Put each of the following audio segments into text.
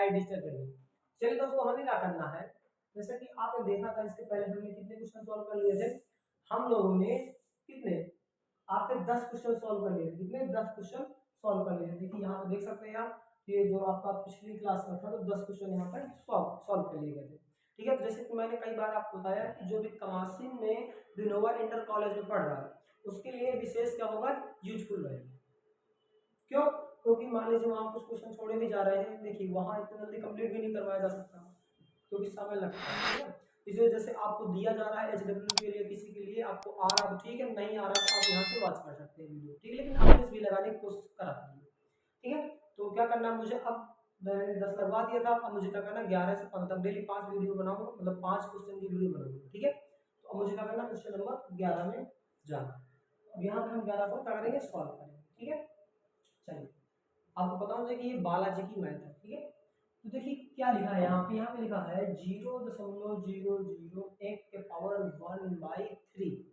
है digital payment. चलिए दोस्तों, हमें क्या करना है, जैसे कि आपने देखा था इसके पहले हमने कितने क्वेश्चन सॉल्व कर लिए थे, हम लोगों ने कितने आपके 10 क्वेश्चन सॉल्व कर लिए थे। कितने 10 क्वेश्चन सॉल्व कर लिए थे। देखिए यहाँ पे देख सकते हैं आप, ये जो आपका पिछली क्लास में था तो 10 क्वेश्चन यहाँ पर सॉल्व कर लिए गए थे। ठीक है, तो जैसे कि मैंने कई बार आपको बताया कि जो भी कमासिन में विनोवर इंटर कॉलेज में पढ़ रहा है उसके लिए विशेष क्या होगा, यूजफुल रहेगा। क्यों? क्योंकि मान लीजिए वहाँ कुछ क्वेश्चन छोड़े भी जा रहे हैं, देखिए वहाँ इतना जल्दी कंप्लीट भी नहीं करवाया जा सकता क्योंकि समय लगता है। ठीक है, इस वजह से आपको दिया जा रहा है एचडब्ल्यू के लिए, किसी के लिए आपको आ रहा तो ठीक है, नहीं आ रहा तो आप यहाँ से वॉच कर सकते हैं वीडियो। ठीक है, लेकिन आपने भी लगाने की कोशिश करा दीजिए। ठीक है, तो क्या करना है मुझे, अब मैंने 10 लगवा दिया था, अब मुझे क्या करना है 11 से 15 डेली 5 वीडियो बनाऊंगा, मतलब 5 क्वेश्चन की वीडियो बनाऊंगा। ठीक है, तो अब मुझे क्या करना है, क्वेश्चन नंबर 11 में जाना। अब यहाँ पे हम 11 को क्या करेंगे, सॉल्व करेंगे। ठीक है, चलिए आपको पता होना चाहिए कि ये बालाजी की मैथ है। ठीक है, तो देखिए क्या लिखा है यहाँ पे लिखा है 0.001 के पावर 1/3,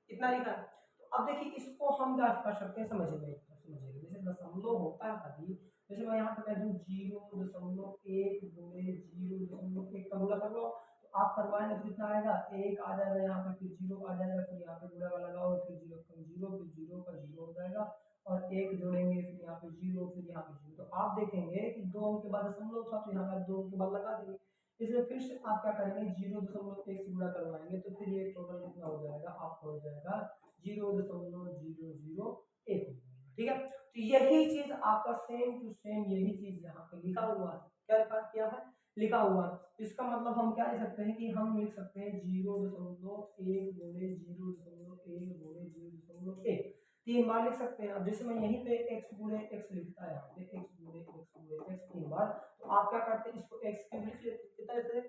इतना लिखा है। तो अब देखिए इसको हम क्या कर सकते हैं, समझिए जैसे दशमलव होता है कभी, जैसे मैं यहाँ पे कह दूँ 0.1 गुणे 0.1 का गुणा कर लो, तो आप करवाएंगे तो कितना आएगा, 1 आ जाएगा यहाँ पे, फिर 0 आ जाएगा, फिर यहाँ पे गुणा वाला लगाओ, फिर 0 का 0, फिर 0 का 0 हो जाएगा, और 1 जोड़ेंगे, फिर यहाँ पे 0, फिर यहाँ पे 0। तो आप देखेंगे कि 2 अंक के बाद दशमलव था, तो यहाँ पे 2 अंक के बाद लगा देंगे। इसमें फिर से आप क्या करेंगे, 0.1 से गुणा करवाएंगे, तो फिर ये टोटल कितना हो जाएगा, आपको हो जाएगा 0.001। ठीक है, तो यही चीज आपका सेम टू सेम यही चीज यहाँ पे लिखा हुआ है। क्या किया है, लिखा हुआ है। इसका मतलब हम क्या लिख सकते हैं कि हम लिख सकते हैं 0.1 गुणे 0.1 गुणे 0.1, तीन बार लिख सकते हैं। अब जैसे मैं यहीं पे x गुणे x लिखता है, यहाँ पे x गुणे x तीन बार, तो आप क्या करते हैं, इसको x क्यूब लिख लेते हैं। कितना लिखते हैं,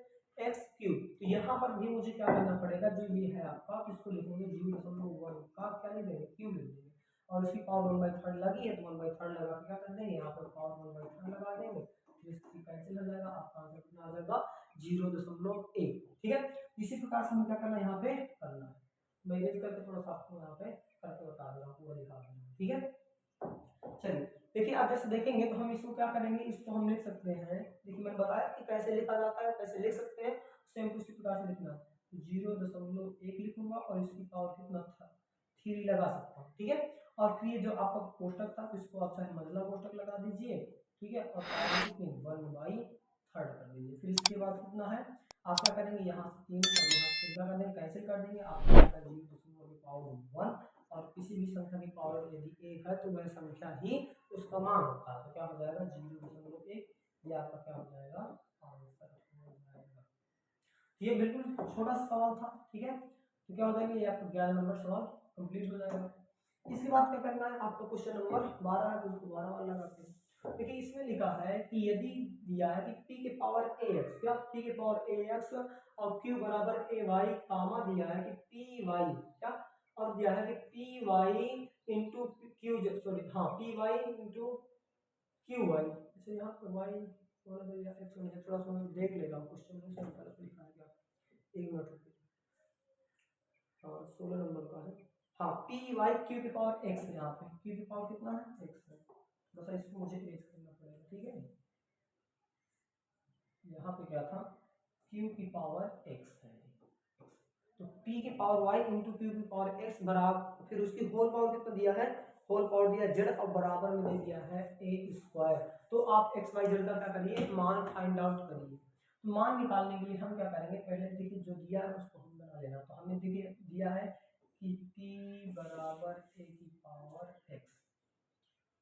x क्यूब। तो यहाँ पर भी मुझे क्या करना पड़ेगा, जो ये है आपका, इसको लिखेंगे 0.1 का क्या लिख देंगे, क्यूब लिख देंगे, और इसकी पावर 1/3 लगी है तो 1/3 लगा के क्या कर देंगे, यहाँ पर पावर 1/3 लगा देंगे, फिर इसकी कैंसिल हो जाएगा, आपका आंसर कितना आ जाएगा 0.1। ठीक है, इसी प्रकार से हमें क्या करना है, यहाँ पे करना है। मैं इरेज करके थोड़ा सा आपको यहाँ पे करके बता रहा हूँ, पूरा दिखा दूंगा। ठीक है, चलिए देखिए आप जैसे देखेंगे तो हम इसको क्या करेंगे, इसको हम लिख सकते हैं। देखिए मैंने बताया कि कैसे लिखा जाता है, कैसे लिख सकते हैं, सेम उसी प्रकार से लिखना। 0.1 लिखूंगा और इसकी पावर कितना था, 3 लगा सकता हूँ। ठीक है, और फिर ये जो आपका कोष्टक था इसको आप चाहे मतलब कोष्टक लगा दीजिए। ठीक है, और पावर कितनी 1/3 कर दीजिए। फिर इसके बाद कितना है, आप क्या करेंगे, यहाँ से 3 और यहाँ से क्या कर देंगे, कैंसिल कर देंगे, आपको आएगा 0.1, और किसी भी संख्या की पावर यदि 1 है तो वह संख्या ही उसका मान होता है। तो क्या हो जाएगा 0.1, ये आपका क्या हो जाएगा, आंसर हो जाएगा। ये बिल्कुल छोटा सा सवाल था। ठीक है, तो क्या हो जाएगा, ये आपका 11 नंबर सवाल कंप्लीट हो जाएगा। इसके बाद क्या करना है, आपको क्वेश्चन नंबर 12 है तो उसको 12 वाला लगाते हैं। देखिए इसमें लिखा है कि यदि दिया है कि p के पावर ax, क्या p के पावर ax और q बराबर ay, कामा दिया है कि py, क्या, और दिया है कि py इंटू क्यू, सॉरी हाँ py इंटू क्यू वाई। अच्छा यहाँ पर y थोड़ा सा देख लेगा क्वेश्चन में सही तरह से लिखा है क्या, एक मिनट रुकिए। हाँ 16 नंबर का है। हाँ पी वाई क्यू की पावर एक्स है, यहाँ पे क्यू की पावर कितना है, एक्स है। बस इसको मुझे एज करना पड़ेगा। ठीक है, यहाँ पे क्या था, क्यू की पावर एक्स है, तो p की पावर y इंटू क्यू की पावर x बराबर, फिर उसकी होल पावर कितना दिया है, होल पावर दिया z और बराबर में दे दिया है a²। तो आप x y z का क्या करिए, मान फाइंड आउट करिए। तो मान निकालने के लिए हम क्या करेंगे, पहले देखिए जो दिया है उसको हम बना लेना। तो हमें देखिए दिया है कि p बराबर a की पावर x,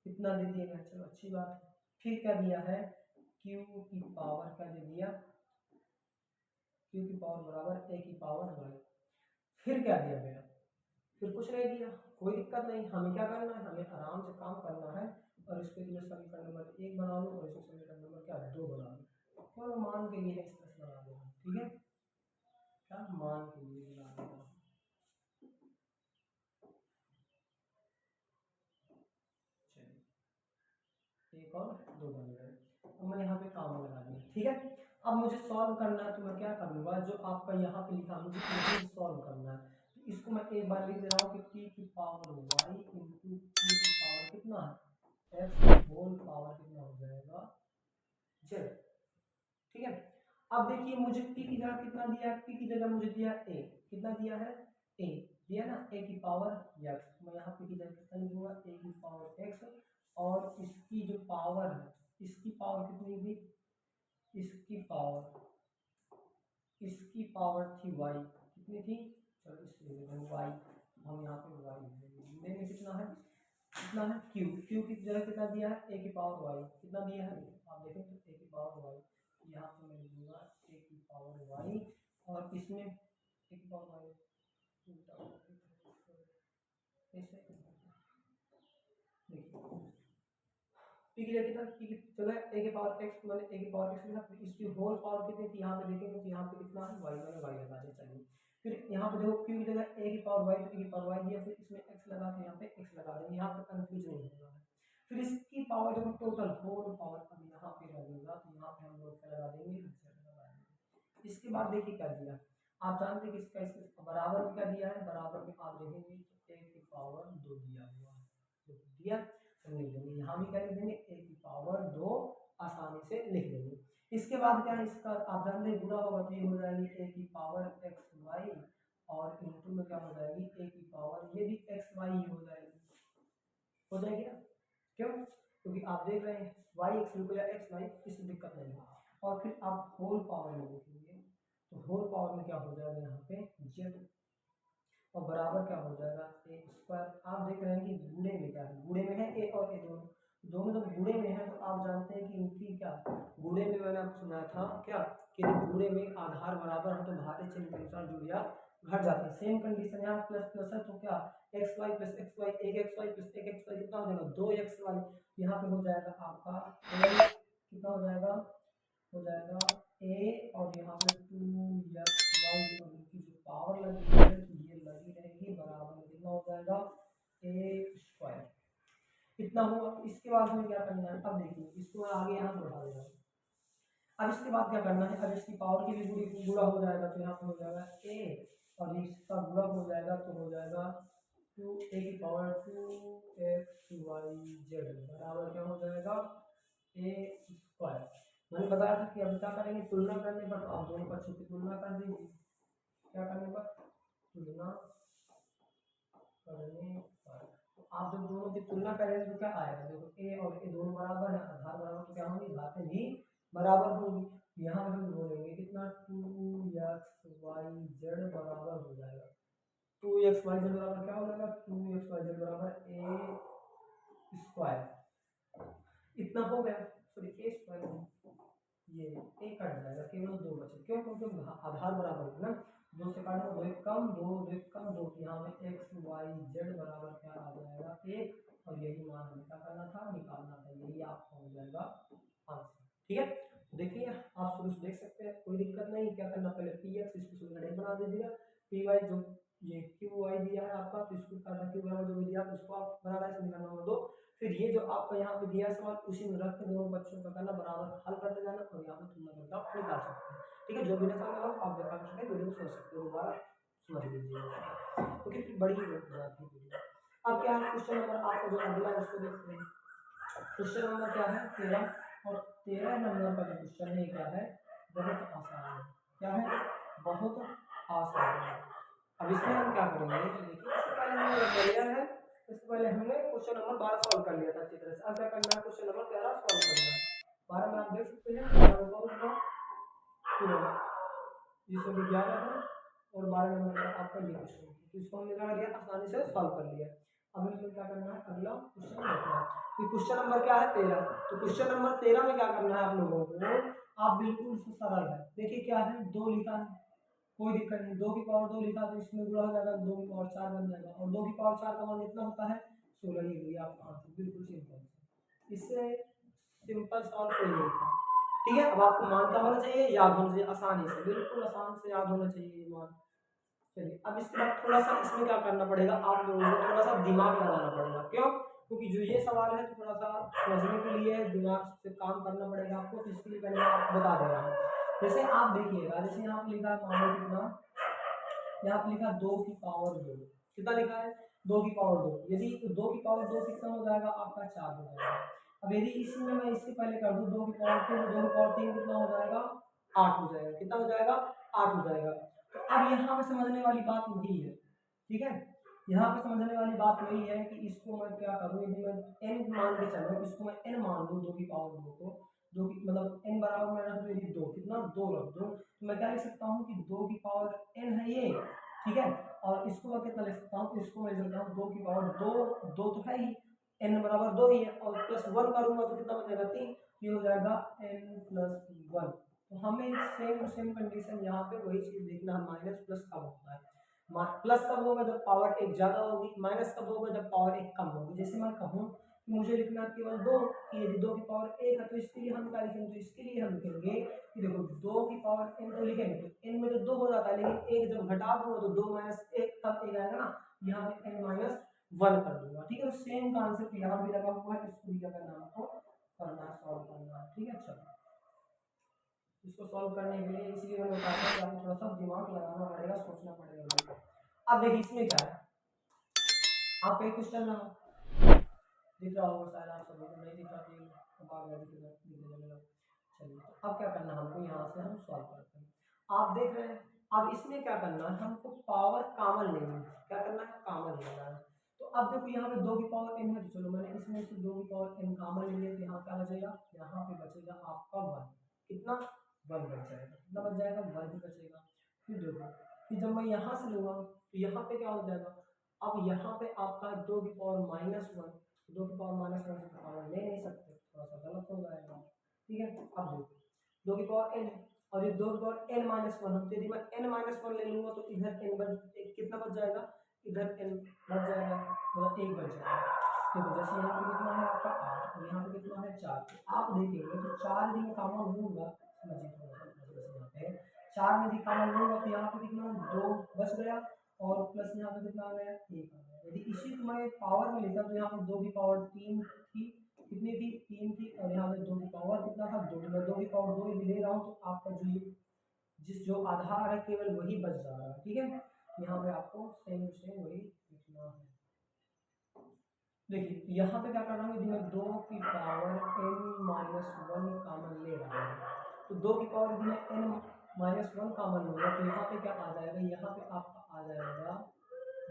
कितना दे दिएगा, चलो अच्छी बात है। फिर क्या दिया है, q की पावर क्या दे दिया, q की पावर बराबर a की पावर y। फिर क्या दिया गया, फिर कुछ नहीं दिया, कोई दिक्कत नहीं। हमें क्या करना है, हमें आराम से काम करना है, और इसके लिए समीकरण नंबर 1 बना लो और इसको समीकरण नंबर क्या 2 बना लो, और मान के लिए इस तरह से बना देना। ठीक है, क्या मान के लिए बना देना। चलिए 1 और 2 बन गए, अब मैं यहाँ पे काम लगा दिया। ठीक है, अब मुझे सॉल्व करना है, तो मैं क्या करूँगा, जो आपका यहाँ पे लिखा मुझे सॉल्व करना है, तो इसको मैं एक बार लिख दे रहा हूँ कि p की पावर y इंटू q की पावर कितना है x, होल पावर कितना हो जाएगा z। अब देखिए मुझे p की जगह कितना दिया है, p की जगह मुझे दिया a, कितना दिया है a दिया ना, a की पावर x, मैं यहाँ p की जगह कितना लिखूंगा a की पावर x, और इसकी जो पावर है, इसकी पावर कितनी थी, इसकी पावर थी y, कितनी थी, चलो इसलिए y, हम यहाँ पे y लिखेंगे, कितना है q, q की जगह कितना दिया है a की पावर y, कितना दिया है आप देखें तो a की पावर y, यहाँ पे मैं लिखूंगा a की पावर y, और इसमें a की पावर y p की जगह कितना, p की जगह a की पावर x, मैंने a की पावर x लिखा, फिर इसकी होल पावर कितनी थी, यहाँ पे देखेंगे तो यहाँ पे कितना है y, मैंने y लगा दिया। चाहिए फिर यहाँ पे देखो q की जगह a की पावर y, तो a की पावर y दिया, फिर इसमें x लगा के यहाँ पे x लगा देंगे, यहाँ पे कंफ्यूज नहीं होगा है। फिर इसकी पावर देखो टोटल होल पावर अब यहाँ पे लगेगा, तो यहाँ पे हम लोग क्या लगा देंगे, लगा देंगे। इसके बाद देखिए क्या दिया, आप जानते हैं कि इसका बराबर में क्या दिया है, बराबर में आप देखेंगे तो a की पावर 2 दिया हुआ है, तो दिया लिख देंगे, यहाँ भी क्या लिख देंगे a की पावर 2, आसानी से लिख देंगे। इसके बाद क्या है, इसका आप जानते हैं गुणा होगा तो ये हो जाएगी a की पावर x y, और इनटू में क्या हो जाएगी a की पावर ये भी x y ही हो जाएगी ना, क्यों, क्योंकि आप देख रहे हैं y x या x y, इससे दिक्कत नहीं है। और फिर आप होल पावर में देखेंगे तो होल पावर में क्या हो जाएगा यहाँ पे z, और बराबर क्या हो जाएगा a स्क्वायर। आप देख रहे हैं कि गुणे में क्या है, गुणे में है a और a दोनों जब गुणे में है, तो आप जानते हैं कि इनकी क्या गुणे में, मैंने आपको सुनाया था क्या कि गुणे में आधार बराबर है तो भाज्य चिन्ह के अनुसार जुड़िया घट जाती है। सेम कंडीशन यहाँ प्लस प्लस है तो क्या X Y plus X Y, एक एक्स वाई प्लस एक एक्स वाई कितना हो जाएगा 2 एक्स वाई, यहाँ पे हो जाएगा आपका कितना हो जाएगा a, और यहाँ पे 2 एक्स वाई, और इनकी जो पावर लगी है तो ये लगी रहेगी, बराबर में कितना हो जाएगा a स्क्वायर, इतना हुआ। इसके बाद हमें क्या करना है, अब देखिए इसको आगे यहाँ से बढ़ा देगा। अब इसके बाद क्या करना है, अब इसकी पावर की भी गुणा हो जाएगा, तो यहाँ पे हो जाएगा a, और इसका गुणा हो जाएगा तो हो जाएगा 2a की पावर 2xyz, बराबर क्या हो जाएगा a स्क्वायर। मैंने बताया था कि अब क्या करेंगे, तुलना करने पर तो आप दोनों पक्षों की तुलना कर देंगे, क्या करने पर तुलना करने पर, तो आप जब दोनों की तुलना करेंगे तो क्या आएगा, देखो a और a दोनों बराबर है, आधार बराबर तो क्या होंगी, घातें भी बराबर होगी। यहाँ हम बोलेंगे कितना 2xyz बराबर हो जाएगा, 2xyz बराबर क्या हो जाएगा 2xyz बराबर a स्क्वायर, इतना हो गया, सॉरी a स्क्वायर, ये a कट जाएगा, केवल 2 बचे, क्यों, क्योंकि आधार बराबर है ना, 2 से काटो 2 एक कम 2 एक कम 2, यहाँ पे x y z बराबर क्या आ जाएगा 1, और यही मान हमें क्या करना था, निकालना था, यही आपका हो जाएगा आंसर। ठीक है, देखिए आप शुरू से देख सकते हैं, कोई दिक्कत नहीं, क्या करना पहले px इसको सॉल्यूशन बना दीजिएगा, py जो ये qy दिया है आपका, तो इसको करना q बराबर जो दिया उसको आप बनाना है, समीकरण नंबर 2। फिर ये जो आपका यहाँ पे दिया सवाल उसी में रख के दोनों बच्चों का करना, बराबर हल करते जाना, और यहाँ पे तुलना करके आप निकाल सकते हैं। ठीक है, जो भी ना समझ आप देखा सकते हैं, वीडियो समझ सकते हो, दोबारा समझ लीजिए, ओके, फिर बड़ी ही जाती है वीडियो। अब क्या है, क्वेश्चन नंबर आपका जो अगला है उसको देखते हैं। क्वेश्चन नंबर क्या है 13, और 13 नंबर का जो क्वेश्चन है क्या है, बहुत आसान है, क्या है बहुत आसान है। अब इसमें हम क्या करेंगे, देखिए इससे पहले हमने किया है, इससे पहले हमने क्वेश्चन नंबर 12 सॉल्व कर लिया था अच्छी तरह से। अब क्या करना है, क्वेश्चन नंबर 13 सॉल्व करना है। 12 में आप देख सकते हैं 12 में बहुत पूरा जिसको भी ज्ञान है, और 12 नंबर का आपका ये क्वेश्चन है, तो इसको हमने क्या किया, आसानी से सॉल्व कर लिया। अब हमें क्या करना है, अगला क्वेश्चन देखना है कि क्वेश्चन नंबर क्या है 13। तो क्वेश्चन नंबर 13 में क्या करना है आप लोगों को, आप बिल्कुल से सरल है, देखिए क्या है 2 लिखा है, कोई दिक्कत नहीं, 2 की पावर 2 लिखा तो इसमें गुणा हो जाएगा, 2 की पावर 4 बन जाएगा, और 2 की पावर 4 का मान कितना होता है 16 ही हुई आपका आंसर, बिल्कुल सिंपल, इससे सिंपल सवाल कोई नहीं था। ठीक है, अब आपको मान क्या होना चाहिए, याद होना चाहिए, आसानी से, बिल्कुल आसान से याद होना चाहिए ये मान। चलिए अब इसके बाद थोड़ा सा इसमें क्या करना पड़ेगा, आप लोगों को थोड़ा सा दिमाग लगाना पड़ेगा, क्यों, क्योंकि जो ये सवाल है थोड़ा सा समझने के लिए दिमाग से काम करना पड़ेगा आपको, तो इसके लिए पहले मैं आपको बता दे रहा हूँ। जैसे आप देखिएगा, जैसे यहाँ पे लिखा है मान लो कितना, यहाँ पे लिखा 2 की पावर 2, कितना लिखा है 2 की पावर 2, यदि 2 की पावर 2 कितना हो जाएगा आपका 4 हो जाएगा। अब यदि इसी में मैं इससे पहले कर दूं 2 की पावर 3, 2 की पावर 3 कितना हो जाएगा 8 हो जाएगा। कितना हो जाएगा? 8 हो जाएगा। तो अब यहाँ पे समझने वाली बात वही है, ठीक है, यहाँ पे समझने वाली बात वही है कि इसको मैं क्या करूँ, यदि मैं n मान के चलूँ, इसको मैं n मान लूँ 2 की पावर 2 को, 2 की मतलब n बराबर मैं रख दूँ यदि 2, कितना 2 रख दूँ, तो मैं क्या लिख सकता हूँ कि 2 की पावर n है ये, ठीक है, और इसको मैं कितना लिख सकता हूँ, इसको मैं लिख सकता हूँ 2 की पावर 2, 2 तो है ही, n बराबर 2 ही है, और प्लस 1 करूँगा तो कितना बचेगा 3, ये हो जाएगा n प्लस 1। तो हमें सेम टू सेम कंडीशन यहाँ पे वही चीज देखना है, माइनस प्लस कब होता है, प्लस कब होगा जब पावर एक ज्यादा होगी, माइनस कब होगा जब पावर एक कम होगी। जैसे मैं कहूँ कि मुझे लिखना है केवल 2, कि यदि 2 की पावर 1 है तो इसके लिए हम क्या लिखेंगे, तो इसके लिए हम लिखेंगे कि देखो 2 की पावर n तो लिखेंगे तो n में तो 2 हो जाता है, लेकिन 1 जब घटा दूंगा तो 2 माइनस 1 तक 1 आएगा ना, यहाँ पे n माइनस 1 कर दूंगा, ठीक है। सेम कॉन्सेप्ट यहाँ भी लगा हुआ है, इसको भी अगर नाम को करना सॉल्व करना, ठीक है। चलो इसको सॉल्व करने के लिए इसलिए मैंने बताया था कि आपको थोड़ा सा दिमाग लगाना पड़ेगा, सोचना पड़ेगा। अब देखिए इसमें क्या है, आप एक क्वेश्चन ना दिख रहा होगा शायद आप सभी को, नहीं दिख रहा तो चलिए तो अब क्या करना है हमको, यहाँ से हम सॉल्व करते हैं। आप देख रहे हैं अब इसमें क्या करना है, हमको पावर कॉमन लेनी है, क्या करना है, कॉमन लेना है। तो अब देखो यहाँ पे 2 की पावर n है, तो चलो मैंने इसमें से 2 की पावर n कॉमन ले लिया, तो यहाँ क्या बचेगा, यहाँ पे बचेगा आपका 1, कितना 1 बच जाएगा, कितना बच जाएगा, 1 ही बचेगा। फिर देखो फिर जब मैं यहाँ से लूँगा तो यहाँ पे क्या हो जाएगा, अब यहाँ पे आपका 2 की पावर -1, 2 की पावर -1 से पावर ले नहीं सकते, थोड़ा सा गलत हो जाएगा, ठीक है। अब देखो 2 की पावर n है और ये 2 की पावर n माइनस 1 है, तो यदि मैं n माइनस 1 ले लूंगा तो इधर n कितना बच जाएगा, इधर n बच जाएगा, मतलब 1 बच जाएगा। देखो जैसे यहाँ पे कितना है आपका 8 और यहाँ पे कितना है 4, आप देखेंगे तो 4 यदि मैं कॉमन लूंगा, समझिए थोड़ा सा यहाँ पे 4 में यदि कॉमन लूंगा तो यहाँ पे कितना 2 बच गया और प्लस यहाँ पे कितना आ गया, 1 आ गया। यदि इसी को मैं पावर में लेता तो यहाँ पे 2 की पावर 3 थी, कितनी थी, 3 थी, और यहाँ पे 2 की पावर कितना था, 2, मैं 2 की पावर 2 भी ले रहा हूँ तो आपका जो ये जो आधार है केवल वही बच जा रहा है, ठीक है। यहाँ पे आपको सेम टू सेम वही लिखना है। देखिए यहाँ पे क्या कर रहा हूँ, यदि मैं 2 की पावर n-1 कॉमन ले रहा हूँ, तो 2 की पावर यदि मैं n-1 कॉमन लूंगा तो यहाँ पे क्या आ जाएगा, यहाँ पे आपका आ जाएगा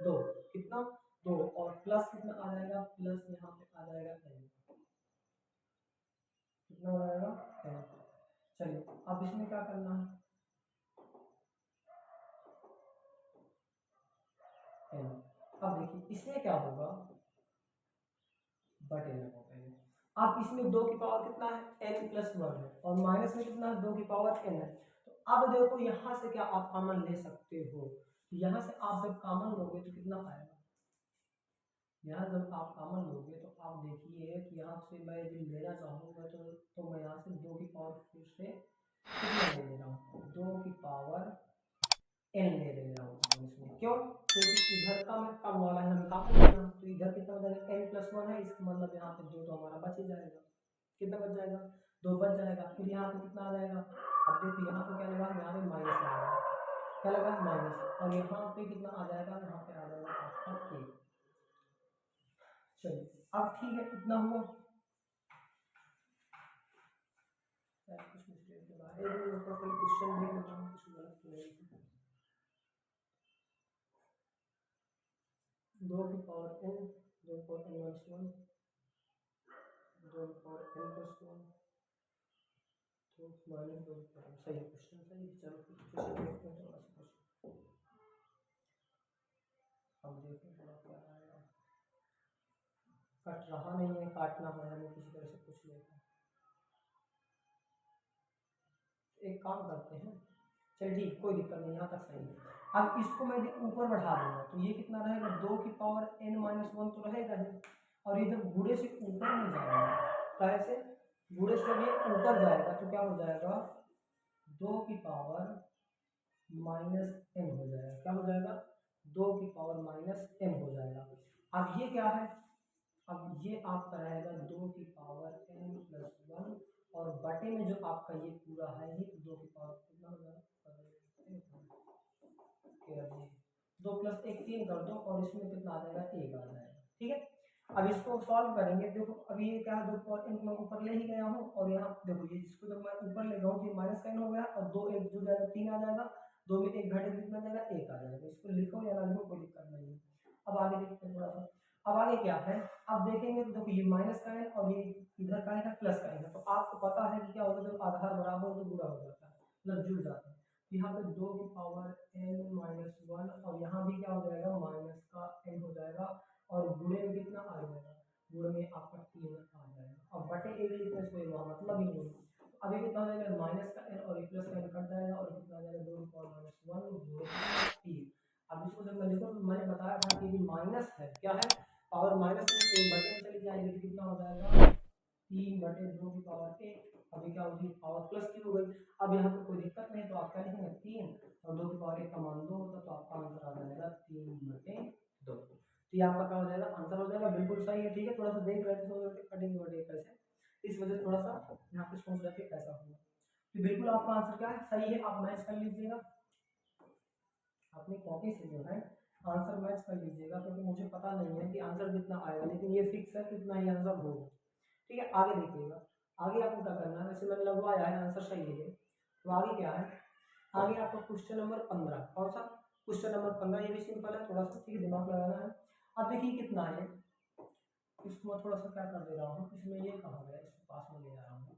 2, कितना 2, और प्लस कितना आ जाएगा, प्लस यहाँ पे आ जाएगा n, कितना हो जाएगा n। चलिए अब इसमें क्या करना है, n। अब देखिए इसमें क्या होगा, बटे लगा पहले, अब इसमें 2 की पावर कितना है n प्लस 1 है और माइनस में कितना है 2 की पावर n है। तो अब देखो यहाँ से क्या आप कॉमन ले सकते हो, यहाँ से आप जब कॉमन लोगे तो कितना आएगा, यहाँ जब आप कॉमन लोगे तो आप देखिए कि यहाँ से मैं यदि लेना चाहूँगा तो मैं यहाँ से 2 की पावर फिर से कितना ले रहा हूँ, 2 की पावर n ले रहा हूँ इसमें, क्यों, क्योंकि इधर का मैं कम वाला है हमें कॉमन लेना, तो इधर कितना हो जाएगा n प्लस 1 है, इसका मतलब यहाँ पे 2 तो हमारा बच ही जाएगा, कितना बच जाएगा, 2 बच जाएगा। फिर यहाँ पे कितना आ जाएगा, अब देखो यहाँ पे क्या लगा, यहाँ पे माइनस लगा, क्या लगा माइनस, और यहाँ पे कितना आ जाएगा, यहाँ पे आ जाएगा आपका 1। चलिए अब ठीक है, इतना हुआ, कुछ मिस्टेक के बाद क्वेश्चन देख लेता हूँ, कुछ गलत तो नहीं है। 2 की पावर n, 2 की पावर n माइनस 1, 2 की पावर n प्लस 1, तो माइनस 2 की पावर, सही क्वेश्चन सही। चलो क्वेश्चन देखते हैं थोड़ा सा क्वेश्चन, हम देखते हैं थोड़ा क्या आएगा, कट रहा नहीं है, काटना है हमें किसी तरह से कुछ लेकर, एक काम करते हैं, चलिए ठीक कोई दिक्कत नहीं, यहाँ तक सही है। अब इसको मैं यदि ऊपर बढ़ा दूंगा तो ये कितना रहेगा, 2 की पावर n माइनस 1 तो रहेगा ही, और ये जब गुणे से ऊपर में जाएगा, कैसे, गुणे से जब ये ऊपर जाएगा तो क्या हो जाएगा, 2 की पावर माइनस n हो जाएगा, क्या हो जाएगा, 2 की पावर माइनस n हो जाएगा। अब ये क्या है, अब ये आपका रहेगा 2 की पावर n प्लस 1, और बटे में जो आपका ये पूरा है ये 2 की पावर कितना हो जाएगा, 2 प्लस 1 3 कर दो और इसमें कितना आ जाएगा, 1 आ जाएगा, ठीक है। अब इसको सॉल्व करेंगे। देखो अभी ये क्या है, 2 पावर n मैं ऊपर ले ही गया हूँ और यहाँ देखो ये जिसको जब मैं ऊपर ले गया हूँ तो माइनस साइन हो गया और 2 1 जुड़ जाएगा 3 आ जाएगा, 2 में 1 घटे कितना जाएगा 1 आ जाएगा। इसको लिखो या ना लिखो कोई दिक्कत नहीं है। अब आगे देखते हैं थोड़ा सा। अब आगे क्या है, अब देखेंगे तो देखो ये माइनस का है और ये इधर का है प्लस का है। तो आपको पता है कि क्या होता है, जब आधार बराबर हो तो गुणा हो जाता है, मतलब जुड़ जाता है। यहाँ पे 2 की पावर n माइनस 1 और यहाँ भी क्या हो जाएगा माइनस का n हो जाएगा और गुणे में कितना आ जाएगा, गुणे में आपका 3 आ जाएगा और बटे 1 लिखने से कोई मतलब ही नहीं। अभी कितना हो जाएगा माइनस का n और प्लस का n कट जाएगा और कितना आ जाएगा 2 की पावर माइनस 1 गुणे 3। अब इसको जब मैं लिखूँ तो मैंने बताया था कि माइनस है, क्या है पावर माइनस में एक बटे में चली जाएगी तो कितना हो जाएगा 3 बटे 2 की पावर 1। अभी क्या होगी पावर प्लस की हो गई। अब यहाँ पे कोई दिक्कत नहीं तो आप क्या लिखेंगे 3 और 2 की पावर 1 का मान 2 होता तो आपका आंसर आ जाएगा 3 बटे 2। तो ये आपका क्या हो जाएगा आंसर हो जाएगा, बिल्कुल सही है। ठीक है, थोड़ा सा देख रहे थे सोच रहे कटिंग बटे कैसे, इस वजह से थोड़ा सा यहाँ पे सोच रहे थे कैसा होगा। तो बिल्कुल आपका आंसर क्या है सही है, आप मैच कर लीजिएगा अपनी कॉपी से जो है आंसर मैच कर लीजिएगा, क्योंकि मुझे पता नहीं है कि आंसर कितना आएगा, लेकिन ये फिक्स है कितना ही आंसर होगा। ठीक है, आगे देखिएगा। आगे आपको क्या करना है, वैसे मैंने लगवाया है आंसर सही है। तो आगे क्या है, आगे आपका क्वेश्चन नंबर 15। कौन सा क्वेश्चन नंबर 15, ये भी सिंपल है, थोड़ा सा ठीक है दिमाग लगाना है। अब देखिए कितना है, इसको मैं थोड़ा सा क्या कर दे रहा हूँ, इसमें ये कहा गया इसको पास में ले जा रहा हूँ।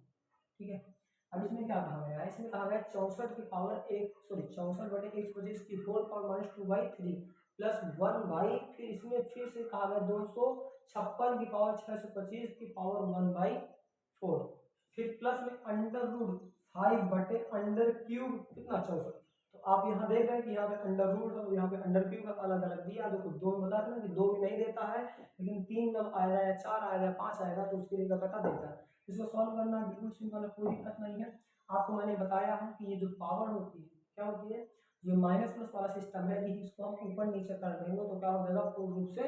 ठीक है, अब इसमें क्या कहा गया है, इसमें कहा गया 64 की पावर 1 सॉरी 64 बटे 125 की whole power minus 2/3 plus 1 by, फिर इसमें फिर से कहा गया 256 की पावर 625 की पावर 1/4, फिर प्लस में अंडर रूट 5 बटे अंडर क्यूब कितना 64। तो आप यहाँ देख रहे हैं कि यहाँ पे अंडर रूट और यहाँ पे अंडर क्यूब का अलग अलग दिया। देखो दो में बता देना कि 2 में नहीं देता है, लेकिन 3 जब आएगा या 4 आएगा या 5 आएगा तो उसके लिए बता देता है। इसको सॉल्व करना बिल्कुल सिंपल है, कोई दिक्कत नहीं है। आपको मैंने बताया है कि ये जो पावर होती है क्या होती है, जो माइनस प्लस वाला सिस्टम है कि इसको हम ऊपर नीचे कर देंगे तो क्या हो जाएगा पूर्ण रूप से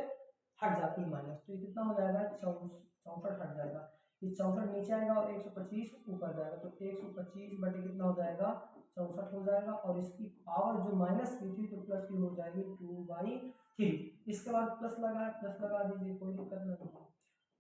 हट जाती है माइनस। तो ये कितना हो जाएगा 64 हट जाएगा, ये 64 नीचे आएगा और 125 ऊपर जाएगा तो 125 बटे कितना हो जाएगा 64 हो जाएगा और इसकी पावर जो माइनस की थी तो प्लस की हो जाएगी 2/3। इसके बाद प्लस लगा दीजिए, कोई दिक्कत नहीं है।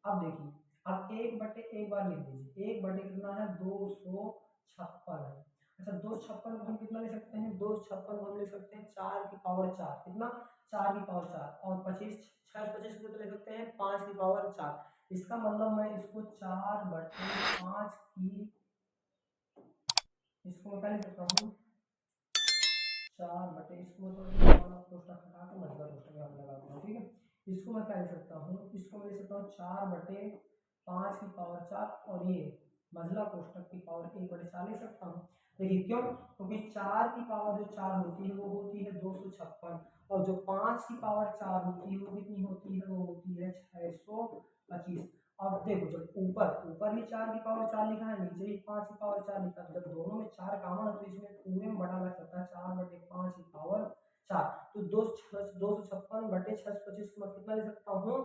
अब देखिए अब 1 बटे एक बार लिख दीजिए, 1 बटे कितना है 256 है। अच्छा 256 को हम कितना ले सकते हैं, 256 को हम ले सकते हैं 4 की पावर 4, कितना 4 की पावर 4 और 25 625 को तो ले सकते हैं 5 की पावर 4। इसका मतलब मैं इसको 4 बटे 5 की, इसको मैं क्या लिख सकता हूँ 4 बटे, इसको कोष्टक हटा के मजबूत कोष्टक यहाँ लगाता हूँ। ठीक है, इसको मैं क्या लिख सकता हूँ, इसको मैं लिख सकता हूँ 4 बटे 5 की पावर 4 और ये मजला कोष्टक की पावर 1 बटे 4 लिख सकता हूँ। देखिए क्यों, क्योंकि 4 की पावर जो 4 होती है वो होती है 256 और जो 5 की पावर 4 होती है वो कितनी होती है, वो होती है 625। अब देखो जब ऊपर ही 4 की पावर 4 लिखा है, नीचे ही 5 की पावर 4 लिखा है, जब दोनों में 4 कॉमन है तो इसमें पूरे में बड़ा लग सकता है 4 बटे 5 की पावर 4। तो 256 बटे 625 को मैं कितना लिख सकता हूँ,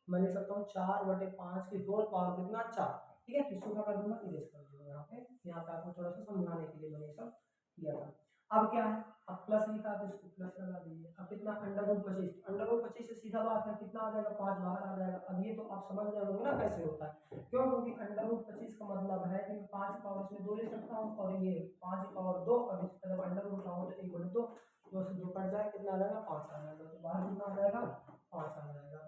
मैं लिख सकता हूँ 4 बटे 5 की होल पावर कितना 4। ठीक है, इसको क्या कर दूंगा इरेज कर दूंगा यहाँ पे आपको थोड़ा सा समझाने के लिए मैंने सब किया था। अब क्या है, अब प्लस लिखा तो इसको प्लस लगा दीजिए। अब कितना अंडर रूट 25 से सीधा बात है कितना आ जाएगा 5 बाहर आ जाएगा। अब ये तो आप समझ रहे होंगे ना कैसे होता है, क्यों, क्योंकि अंडर रूट 25 का मतलब है कि मैं 5 की पावर इसमें 2 ले सकता हूँ और ये 5 की पावर 2 और इस तरफ अंडर रूट लाऊंगा तो 1 बटे 2, 2 से 2 कट जाए कितना आ जाएगा 5 आ जाएगा, तो बाहर कितना आ जाएगा 5 आ जाएगा।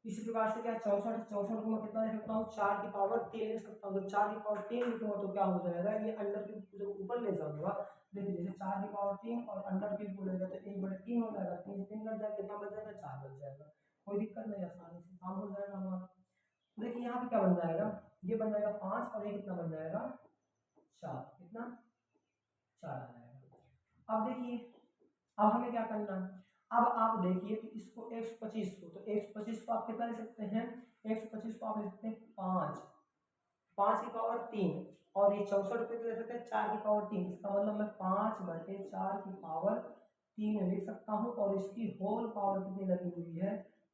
इसी प्रकार से क्या 64 को मैं कितना लिख सकता हूँ 4 की पावर 3 लिख सकता हूँ। जब 4 की पावर 3 लिखूंगा तो क्या हो जाएगा, ये अंडर क्यूब जब ऊपर ले जाऊंगा देखिए जैसे 4 की पावर 3 और अंडर क्यूब को ले जाए तो 1 बटे 3 हो जाएगा, 3 3 कट जाएगा कितना बच जाएगा 4 बच जाएगा। कोई दिक्कत नहीं, आसानी से काम हो जाएगा हमारा। देखिए यहाँ पे क्या बन जाएगा, ये बन जाएगा 5 और ये कितना बन जाएगा 4, कितना 4 आ जाएगा। अब देखिए अब हमें क्या करना है, अब आप देखिए कि इसको 125 को, तो 125 को आप कितना ले सकते हैं, 125 को आप ले सकते हैं 5 की पावर 3 और ये 64 पे ले सकते हैं 4 की पावर 3। इसका मतलब मैं 5 बटे 4 की पावर 3 लिख सकता हूँ और इसकी होल पावर कितनी लगी हुई है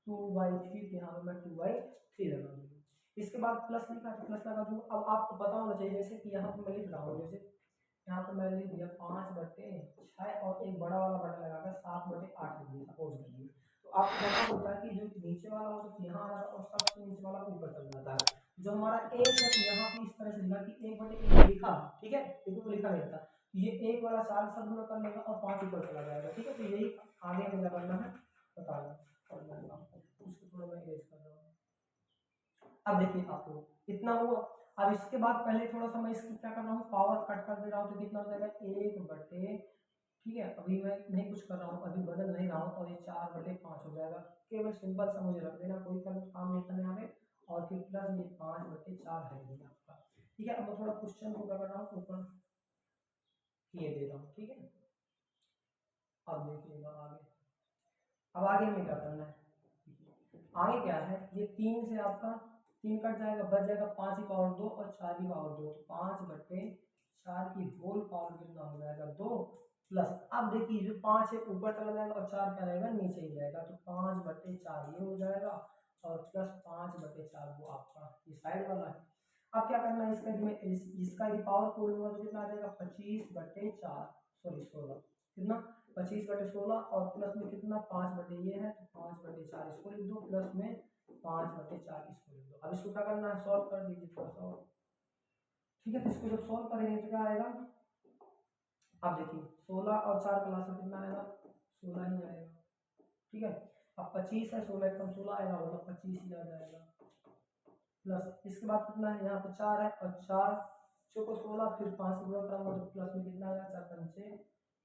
2/3, यहाँ पर मैं 2/3 लगा दूंगा। इसके बाद प्लस लिखा तो प्लस लगा दूँ। अब आपको पता होना चाहिए जैसे कि यहाँ पर मैं लिख रहा हूँ, जैसे यहाँ पर मैंने लिख दिया 5 बटे 6 और एक बड़ा वाला बटा लगाकर 7 बटे 8 लिख दिया सपोज कर दिया। तो तो आपको देखा होता है कि जो नीचे वाला होता है यहाँ आ रहा है और सबसे नीचे वाला ऊपर चल जाता है। जो हमारा एक है तो यहाँ पे इस तरह से लिखा कि 1/1 लिखा, ठीक है, लेकिन वो लिखा नहीं था। ये 1 वाला 4 सब गुणा कर लेगा और 5 ऊपर चला जाएगा, ठीक है। तो यही आगे हमें क्या करना है बताना, और मैं आपको उसको थोड़ा मैं इरेज कर रहा हूँ। अब देखिए आपको कितना हुआ। अब इसके बाद पहले थोड़ा सा मैं इसको क्या कर रहा हूँ, पावर कट कर दे रहा हूँ, तो कितना हो जाएगा 1/, ठीक है। अभी मैं नहीं कुछ कर रहा हूँ, अभी बदल नहीं रहा हूँ, और ये 4/5 हो जाएगा। केवल सिंपल सा मुझे रख देना, कोई काम नहीं करना यहाँ पे। और फिर प्लस ये 5/4 है ये आपका, ठीक है। अब मैं थोड़ा क्वेश्चन को क्या कर रहा हूँ ऊपर ये दे रहा हूँ, ठीक है। अब देखिएगा आगे, अब आगे हमें क्या करना है, आगे क्या है, ये 3 से आपका 3 कट जाएगा, बच जाएगा 5 की पावर 2 और 4 की पावर 2, तो 5/4 की होल पावर कितना हो जाएगा 2 प्लस। अब देखिए जो 5 है ऊपर चला जाएगा और 4 क्या रहेगा नीचे ही जाएगा, तो 5/4 ये हो जाएगा और प्लस 5/4 वो आपका ये साइड वाला है। अब क्या करना है, इसका में इसका पावर को लूंगा तो कितना आ जाएगा 25/4, सॉरी 16, कितना 25/16 और प्लस में कितना 5 ये है, तो 5/4 इसको लिख दो, प्लस में 5/4 इसको लिख दो। अब इसको क्या करना है, सॉल्व कर दीजिए थोड़ा सा, ठीक है। तो इसको जब सॉल्व करेंगे तो क्या आएगा, अब देखिए 16 और 4 का लासा कितना आएगा, 16 ही आएगा, ठीक है। अब 25 है, 16 कम 16 आएगा, मतलब 25 ही आ जाएगा, प्लस इसके बाद कितना है, यहाँ पे 4 है और 4 चौको 16, फिर 5 से गुणा करूंगा तो प्लस में कितना आएगा 4 पंचे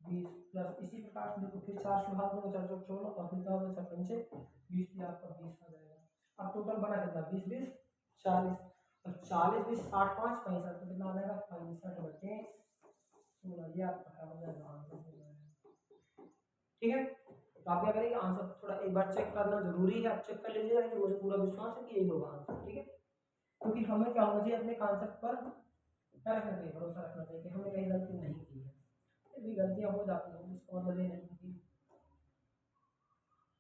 20, प्लस इसी प्रकार से देखो फिर 4 से भाग दूंगा 4 चौक 16 और फिर क्या होगा 4 पंचे 20, भी आपका 20 आ जाएगा। अब टोटल बना कितना 20 20 40, और 40 20 60 5 65, तो कितना आ जाएगा 65/16, ये आपका हो जाएगा आंसर हो जाएगा, ठीक है। तो आप क्या करेंगे, आंसर थोड़ा एक बार चेक करना जरूरी है, आप चेक कर लीजिएगा कि मुझे पूरा विश्वास है कि यही होगा आंसर, ठीक है। क्योंकि हमें क्या होना चाहिए, अपने कॉन्सेप्ट पर क्या रखना चाहिए, भरोसा रखना चाहिए कि हमने कहीं गलती नहीं की है। फिर भी गलतियां हो जाती हैं, उसका मतलब ये नहीं कि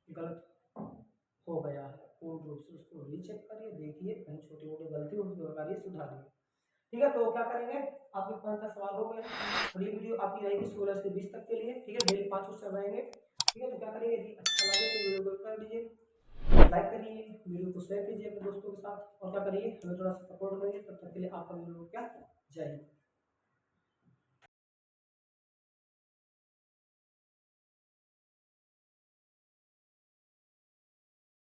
गलत हो गया है, पूर्ण रूप से उसको रीचेक करिए, देखिए कहीं छोटी मोटी गलती होगी तो करिए, सुधारिए, ठीक है। तो क्या करेंगे, आपके 5 सवाल हो गए। अगली वीडियो आपकी रहेगी 16 से 20 तक के लिए, ठीक है। डेली 5 क्वेश्चन रहेंगे, ठीक है। तो क्या करेंगे, यदि अच्छा लगे तो वीडियो को कर दीजिए, लाइक करिए, वीडियो को शेयर कीजिए अपने दोस्तों के साथ, और क्या करिए हमें थोड़ा सा सपोर्ट करिए। तब तक के लिए आपका वीडियो क्या जय हिंद।